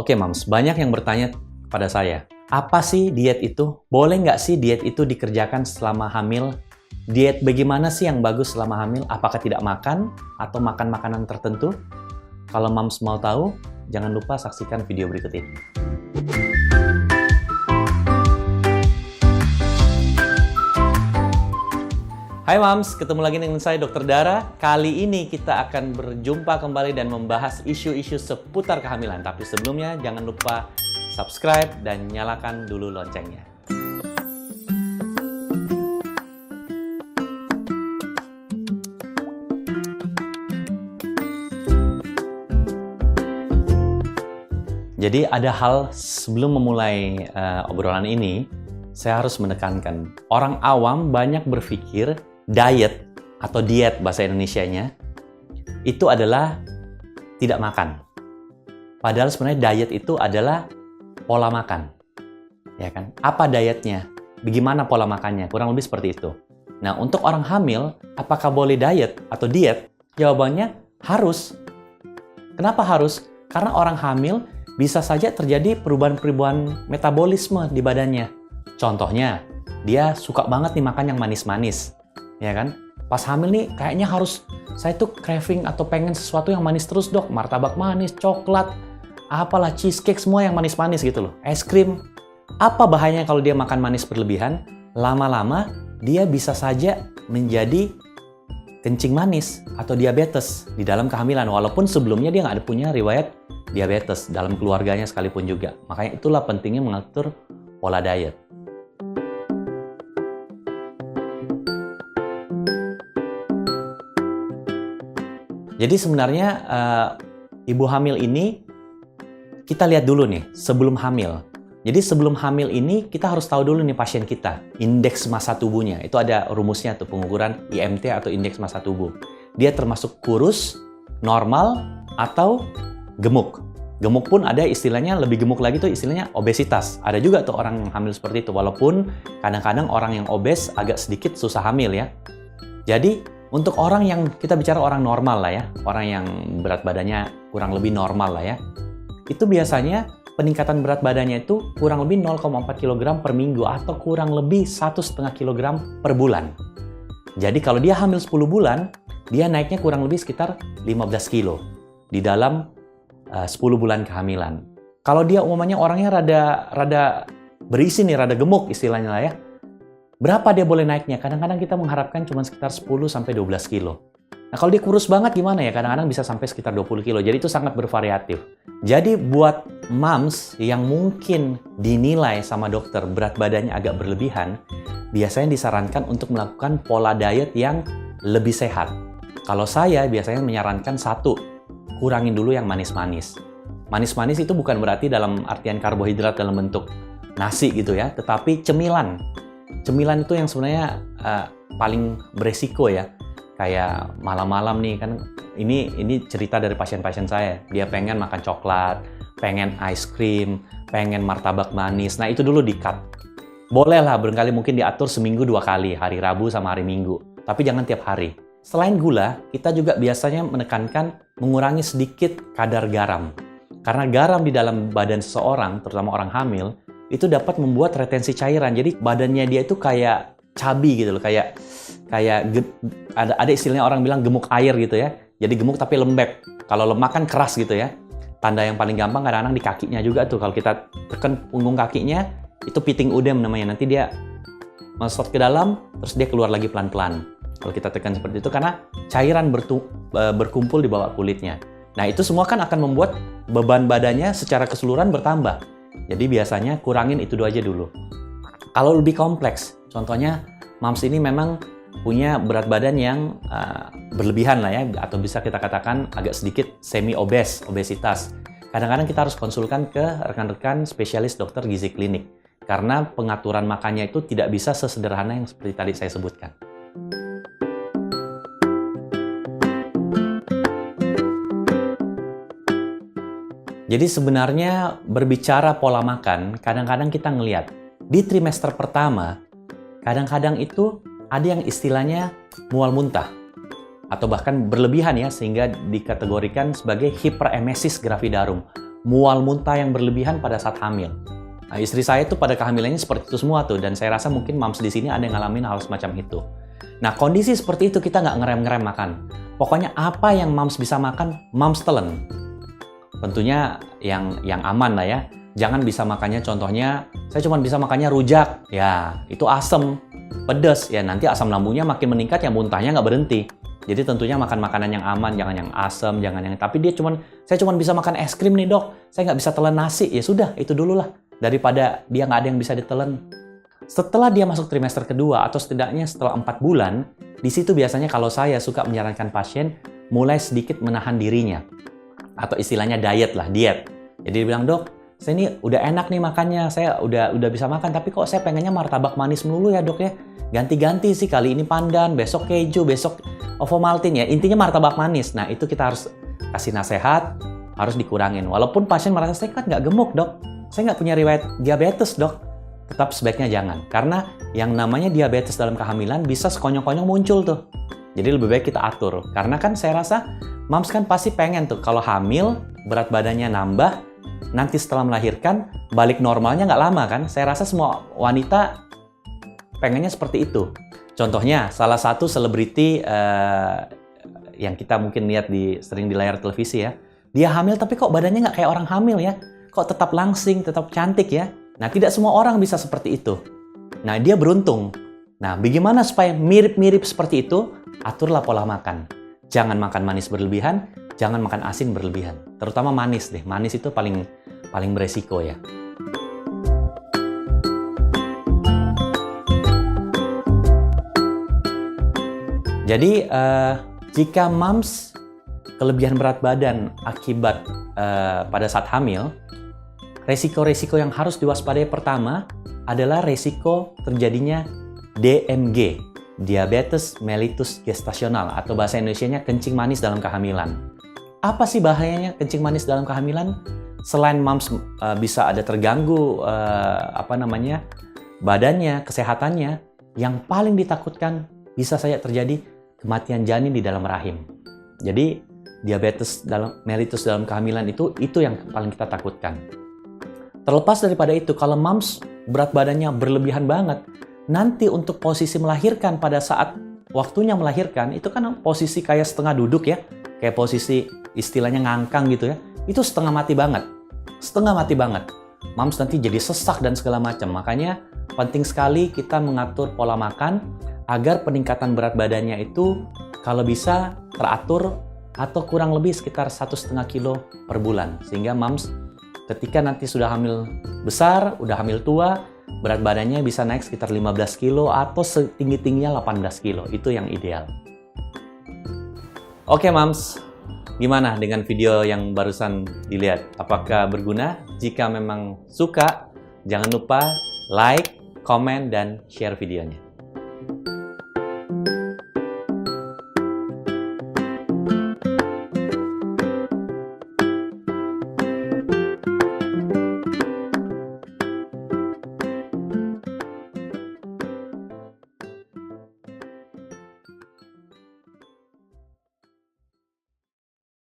Oke, Mams, banyak yang bertanya pada saya, apa sih diet itu? Boleh nggak sih diet itu dikerjakan selama hamil? Diet bagaimana sih yang bagus selama hamil? Apakah tidak makan atau makan makanan tertentu? Kalau Mams mau tahu, jangan lupa saksikan video berikut ini. Hai Mams, ketemu lagi dengan saya Dr. Dara. Kali ini kita akan berjumpa kembali dan membahas isu-isu seputar kehamilan. Tapi sebelumnya jangan lupa subscribe dan nyalakan dulu loncengnya. Jadi ada hal sebelum memulai obrolan ini, saya harus menekankan. Orang awam banyak berpikir diet atau diet bahasa Indonesianya itu adalah tidak makan. Padahal sebenarnya diet itu adalah pola makan. Ya kan? Apa dietnya? Bagaimana pola makannya? Kurang lebih seperti itu. Nah, untuk orang hamil, apakah boleh diet atau diet? Jawabannya harus. Kenapa harus? Karena orang hamil bisa saja terjadi perubahan-perubahan metabolisme di badannya. Contohnya, dia suka banget nih makan yang manis-manis. Ya kan? Pas hamil nih kayaknya harus, saya tuh craving atau pengen sesuatu yang manis terus dok. Martabak manis, coklat, apalah cheesecake, semua yang manis-manis gitu loh. Es krim. Apa bahayanya kalau dia makan manis berlebihan? Lama-lama dia bisa saja menjadi kencing manis atau diabetes di dalam kehamilan. Walaupun sebelumnya dia nggak ada punya riwayat diabetes dalam keluarganya sekalipun juga. Makanya itulah pentingnya mengatur pola diet. Jadi sebenarnya ibu hamil ini kita lihat dulu nih sebelum hamil. Jadi sebelum hamil ini kita harus tahu dulu nih pasien kita, indeks massa tubuhnya. Itu ada rumusnya tuh, pengukuran IMT atau indeks massa tubuh. Dia termasuk kurus, normal, atau gemuk. Gemuk pun ada istilahnya, lebih gemuk lagi tuh istilahnya obesitas. Ada juga tuh orang yang hamil seperti itu, walaupun kadang-kadang orang yang obes agak sedikit susah hamil ya. Jadi untuk orang yang, kita bicara orang normal lah ya, orang yang berat badannya kurang lebih normal lah ya, itu biasanya peningkatan berat badannya itu kurang lebih 0,4 kg per minggu atau kurang lebih 1,5 kg per bulan. Jadi kalau dia hamil 10 bulan, dia naiknya kurang lebih sekitar 15 kilo di dalam 10 bulan kehamilan. Kalau dia umumnya orangnya rada berisi nih, rada gemuk istilahnya lah ya, berapa dia boleh naiknya? Kadang-kadang kita mengharapkan cuma sekitar 10-12 kilo. Nah, kalau dia kurus banget gimana ya? Kadang-kadang bisa sampai sekitar 20 kilo. Jadi itu sangat bervariatif. Jadi buat moms yang mungkin dinilai sama dokter berat badannya agak berlebihan, biasanya disarankan untuk melakukan pola diet yang lebih sehat. Kalau saya biasanya menyarankan satu, kurangin dulu yang manis-manis. Manis-manis itu bukan berarti dalam artian karbohidrat dalam bentuk nasi gitu ya, tetapi cemilan. Cemilan itu yang sebenarnya paling beresiko ya. Kayak malam-malam nih kan, ini cerita dari pasien-pasien saya. Dia pengen makan coklat, pengen ice cream, pengen martabak manis. Nah itu dulu di-cut. Boleh lah barangkali mungkin diatur seminggu 2 kali, hari Rabu sama hari Minggu. Tapi jangan tiap hari. Selain gula, kita juga biasanya menekankan mengurangi sedikit kadar garam. Karena garam di dalam badan seseorang, terutama orang hamil, itu dapat membuat retensi cairan. Jadi badannya dia itu kayak cabi gitu loh, kayak ada istilahnya orang bilang gemuk air gitu ya. Jadi gemuk tapi lembek. Kalau lemak kan keras gitu ya. Tanda yang paling gampang kadang-kadang di kakinya juga tuh. Kalau kita tekan punggung kakinya, itu piting udem namanya. Nanti dia masuk ke dalam, terus dia keluar lagi pelan-pelan. Kalau kita tekan seperti itu karena cairan berkumpul di bawah kulitnya. Nah itu semua kan akan membuat beban badannya secara keseluruhan bertambah. Jadi biasanya kurangin itu aja dulu. Kalau lebih kompleks, contohnya moms ini memang punya berat badan yang berlebihan lah ya, atau bisa kita katakan agak sedikit obesitas. Kadang-kadang kita harus konsulkan ke rekan-rekan spesialis dokter gizi klinik. Karena pengaturan makannya itu tidak bisa sesederhana yang seperti tadi saya sebutkan. Jadi sebenarnya berbicara pola makan, kadang-kadang kita ngelihat di trimester pertama, kadang-kadang itu ada yang istilahnya mual muntah atau bahkan berlebihan ya, sehingga dikategorikan sebagai hiperemesis gravidarum. mual muntah yang berlebihan pada saat hamil. Nah, istri saya tuh pada kehamilannya seperti itu semua tuh, dan saya rasa mungkin moms di sini ada yang ngalamin hal semacam itu. Nah, kondisi seperti itu kita nggak ngerem-ngerem makan. Pokoknya apa yang moms bisa makan, moms telen. Tentunya yang aman lah ya. Jangan bisa makannya, contohnya saya cuma bisa makannya rujak, ya itu asem, pedas, ya nanti asam lambungnya makin meningkat, ya muntahnya nggak berhenti. Jadi tentunya makan makanan yang aman, jangan yang asam, jangan yang. Tapi saya cuma bisa makan es krim nih dok, saya nggak bisa telan nasi, ya sudah itu dulu lah, daripada dia nggak ada yang bisa ditelan. Setelah dia masuk trimester kedua atau setidaknya setelah 4 bulan, di situ biasanya kalau saya suka menyarankan pasien mulai sedikit menahan dirinya, atau istilahnya diet lah, diet. Jadi dia bilang, dok, saya ini udah enak nih makannya, saya udah bisa makan, tapi kok saya pengennya martabak manis melulu ya dok ya. Ganti-ganti sih, kali ini pandan, besok keju, besok Ovomaltine ya. Intinya martabak manis. Nah itu kita harus kasih nasihat, harus dikurangin. Walaupun pasien merasa, saya kan nggak gemuk dok, saya nggak punya riwayat diabetes dok. Tetap sebaiknya jangan. Karena yang namanya diabetes dalam kehamilan bisa sekonyong-konyong muncul tuh. Jadi lebih baik kita atur. Karena kan saya rasa moms kan pasti pengen tuh kalau hamil, berat badannya nambah, nanti setelah melahirkan, balik normalnya nggak lama kan? Saya rasa semua wanita pengennya seperti itu. Contohnya, salah satu selebriti yang kita mungkin lihat sering di layar televisi ya, dia hamil tapi kok badannya nggak kayak orang hamil ya? Kok tetap langsing, tetap cantik ya? Nah, tidak semua orang bisa seperti itu. Nah, dia beruntung. Nah, bagaimana supaya mirip-mirip seperti itu? Aturlah pola makan. Jangan makan manis berlebihan, jangan makan asin berlebihan. Terutama manis deh. Manis itu paling beresiko ya. Jadi, jika moms kelebihan berat badan akibat pada saat hamil, resiko-resiko yang harus diwaspadai pertama adalah resiko terjadinya DMG, diabetes mellitus gestasional, atau bahasa Indonesianya kencing manis dalam kehamilan. Apa sih bahayanya kencing manis dalam kehamilan? Selain moms bisa ada terganggu badannya, kesehatannya, yang paling ditakutkan bisa saja terjadi kematian janin di dalam rahim. Jadi diabetes mellitus dalam kehamilan itu yang paling kita takutkan. Terlepas daripada itu, kalau moms berat badannya berlebihan banget, nanti untuk posisi melahirkan pada saat waktunya melahirkan, itu kan posisi kayak setengah duduk ya, kayak posisi istilahnya ngangkang gitu ya, itu setengah mati banget. Setengah mati banget. Moms nanti jadi sesak dan segala macam. Makanya penting sekali kita mengatur pola makan agar peningkatan berat badannya itu kalau bisa teratur atau kurang lebih sekitar 1,5 kilo per bulan. Sehingga moms ketika nanti sudah hamil besar, udah hamil tua, berat badannya bisa naik sekitar 15 kilo atau setinggi-tingginya 18 kilo. Itu yang ideal. Oke moms, gimana dengan video yang barusan dilihat? Apakah berguna? Jika memang suka, jangan lupa like, komen, dan share videonya.